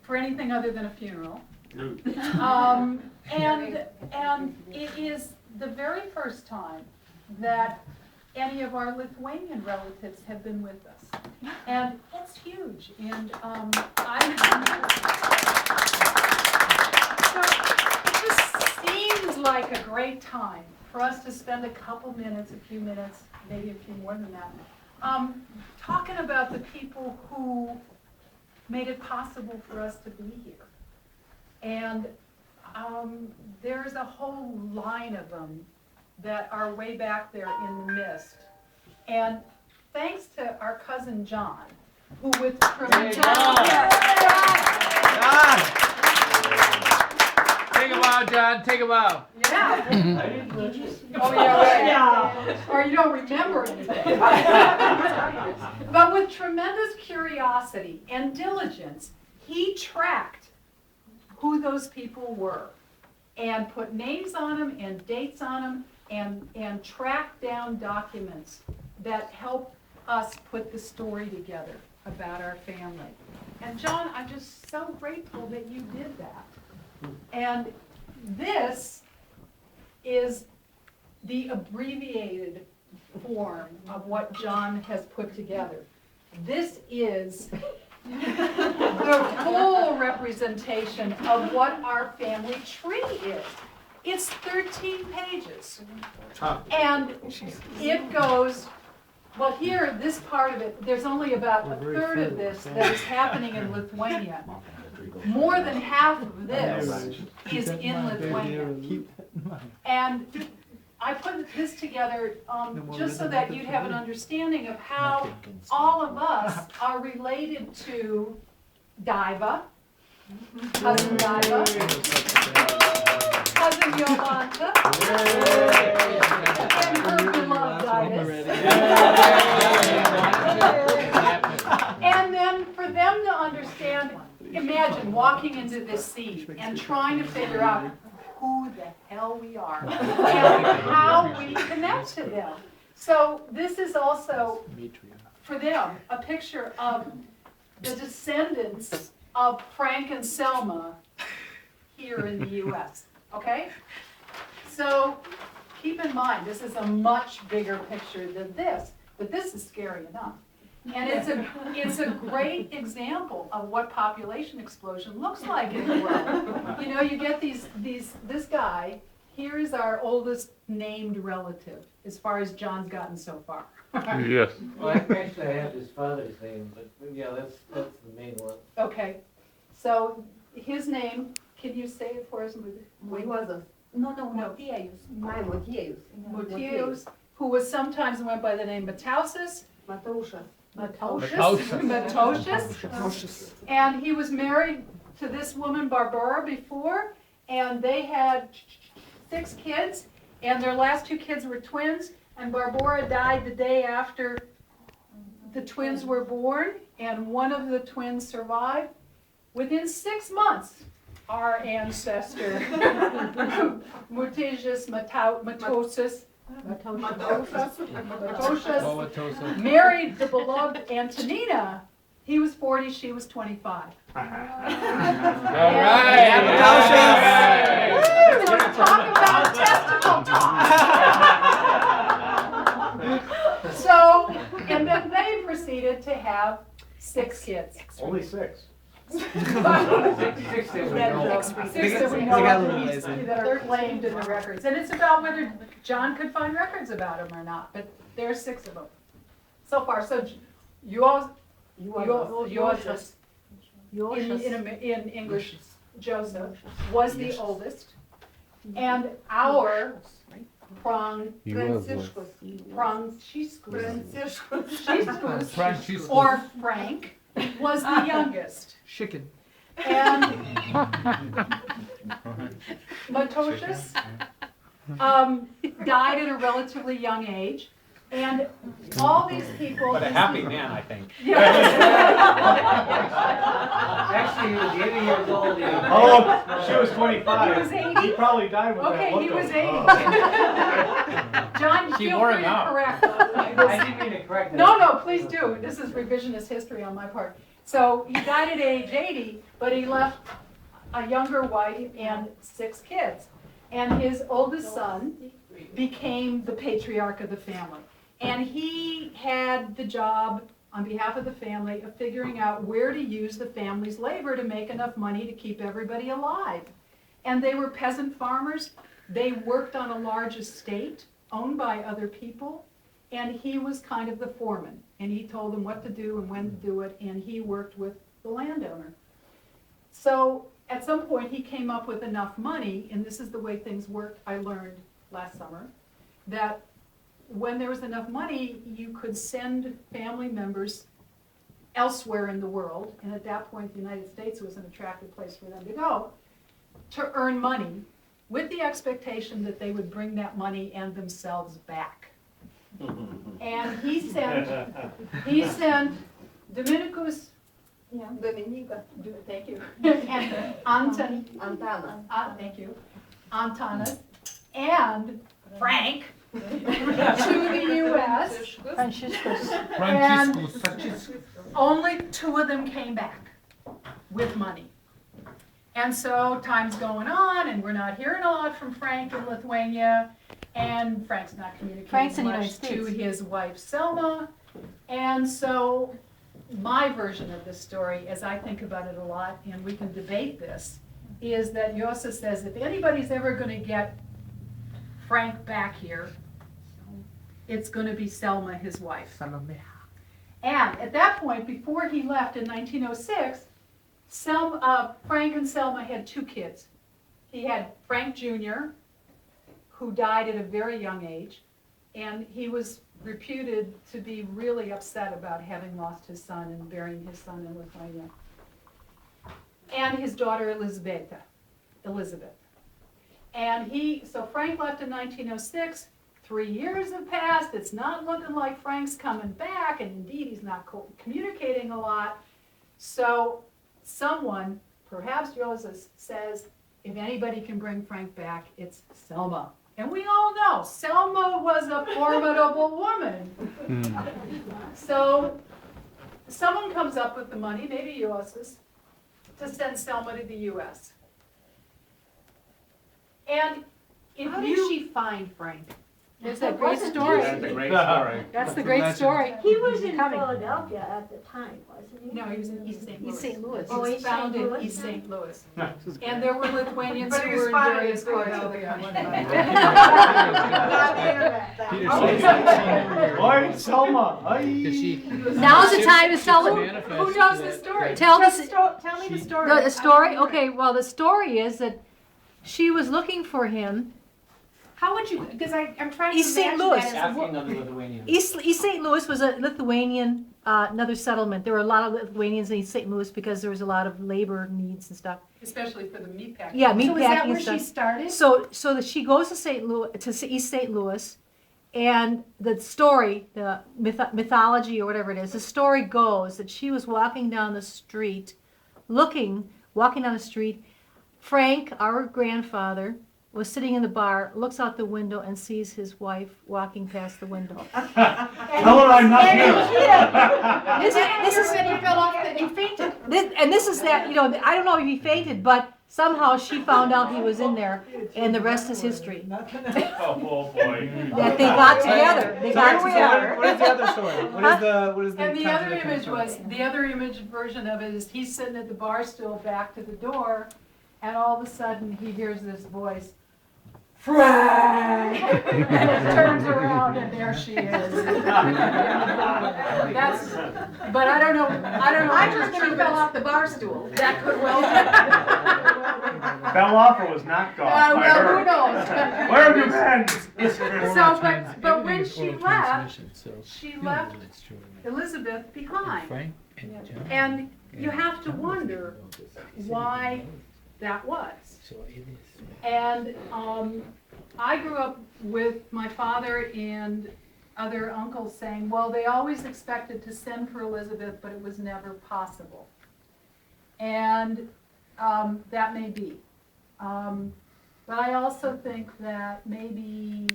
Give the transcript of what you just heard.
for anything other than a funeral. And it is the very first time that any of our Lithuanian relatives have been with us. And it's huge. And so it just seems like a great time for us to spend a couple minutes, a few minutes, maybe a few more than that, talking about the people who made it possible for us to be here. And there's a whole line of them that are way back there in the mist. And thanks to our cousin John, who with tremendous... Take a bow, John, take a bow. Yeah. Oh, yeah, right. Yeah. Or you don't remember anything. But with tremendous curiosity and diligence, he tracked who those people were and put names on them and dates on them and tracked down documents that help us put the story together about our family. And John, I'm just so grateful that you did that. And this is the abbreviated form of what John has put together. This is the full representation of what our family tree is. It's 13 pages. And it goes, well here, this part of it, there's only about a third of this that is happening in Lithuania. More than half of this is in Lithuania. And I put this together just so that you'd have an understanding of how all of us are related to Diva, cousin Diva, cousin Yolanta, and her beloved Diva. And then for them to understand, imagine walking into this scene and trying to figure out who the hell we are and how we connect to them. So this is also, for them, a picture of the descendants of Frank and Selma here in the U.S., okay? So keep in mind, this is a much bigger picture than this, but this is scary enough. And it's a great example of what population explosion looks like in the world. You know, you get this guy, here is our oldest named relative, as far as John's gotten so far. Yes. Well, actually, I have his father's name, but yeah, that's the main one. Okay, so his name, can you say it for us? Motiejus, who was sometimes went by the name Matausis. Matausis. And he was married to this woman Barbara before, and they had 6 kids, and their last 2 kids were twins, and Barbara died the day after the twins were born, and one of the twins survived. Within 6 months, our ancestor, Motiejus Matausis, married the beloved Antonina. He was 40, she was 25. All right. Talk about testicle talk. So, and then they proceeded to have 6 kids. Only 6. 6 that we know of that are claimed in the records. And it's about whether John could find records about them or not, but there are 6 of them so far. So yours in English, Joseph was the oldest, and our Franciscus or Frank was the youngest. Chicken. And Matausis died at a relatively young age, and all these people. But a happy man, I think. Yeah. Actually, he was 80 years old. Oh, she was 25. He was 80? He probably died with that Okay, look he was on. 80. Oh. John, She feel wore free him to out. correct. I didn't mean to correct that. No, please do. This is revisionist history on my part. So he died at age 80, but he left a younger wife and 6 kids. And his oldest son became the patriarch of the family. And he had the job on behalf of the family of figuring out where to use the family's labor to make enough money to keep everybody alive. And they were peasant farmers. They worked on a large estate owned by other people. And he was kind of the foreman. And he told them what to do and when to do it. And he worked with the landowner. So at some point he came up with enough money, and this is the way things worked, I learned last summer, that when there was enough money, you could send family members elsewhere in the world, and at that point the United States was an attractive place for them to go, to earn money with the expectation that they would bring that money and themselves back. And he sent Dominicus, thank you, and thank you, Antanas, and Frank to the U.S. And only 2 of them came back with money. And so time's going on, and we're not hearing a lot from Frank in Lithuania, and Frank's not communicating much to his wife Selma. And so my version of this story, as I think about it a lot, and we can debate this, is that Yosa says if anybody's ever going to get Frank back here, it's going to be Selma, his wife. And at that point, before he left in 1906, Frank and Selma had 2 kids. He had Frank Jr., who died at a very young age, and he was reputed to be really upset about having lost his son and burying his son in Lithuania. And his daughter Elizabeth. And so Frank left in 1906. 3 years have passed. It's not looking like Frank's coming back, and indeed he's not communicating a lot. So someone, perhaps Joseph, says, if anybody can bring Frank back, it's Selma. And we all know Selma was a formidable woman. So someone comes up with the money, maybe Joseph, to send Selma to the U.S. And How did she find Frank? There's that great story. That's a great story. That's the great story. He was in Coming. Philadelphia at the time, wasn't he? No, he was in East St. Louis. East St. Louis. Oh, He was East St. found in Louis. East St. Louis. And there were Lithuanians But who he was were in spotted various in parts of the Philadelphia. Oi, Selma, oi. Now's the time to tell them. Who knows the story? Tell Tell the me the story. The story? Okay, well, the story is that she was looking for him. How would you, because I'm trying to East St. imagine Louis. that as a Asking woman. another Lithuanian. East St. Louis was a Lithuanian, another settlement. There were a lot of Lithuanians in East St. Louis because there was a lot of labor needs and stuff. Especially for the meatpacking. Yeah, meat So is that packing where and she stuff. started? So that she goes to St. Louis, to East St. Louis, and the story, the mythology or whatever it is, the story goes that she was walking down the street, walking down the street. Frank, our grandfather, was sitting in the bar, looks out the window and sees his wife walking past the window. Tell her I'm not here. This is when he fell off, he fainted. this is that, I don't know if he fainted, but somehow she found out he was in there, and the rest is history. Oh, boy. That they got together. They got together. What is the other story? What is the And the other concept image of- was, the other image version of it is he's sitting at the bar stool back to the door, and all of a sudden he hears this voice, Frank! And it turns around and there she is. But I don't know. I just think he fell off the bar stool. That could well be. Fell off or was knocked off? I Well, who heard. knows? Where have you been? So, but when she left, she left Elizabeth behind. Frank And you have to wonder why that was. And I grew up with my father and other uncles saying, well, they always expected to send for Elizabeth, but it was never possible. And that may be. But I also think that maybe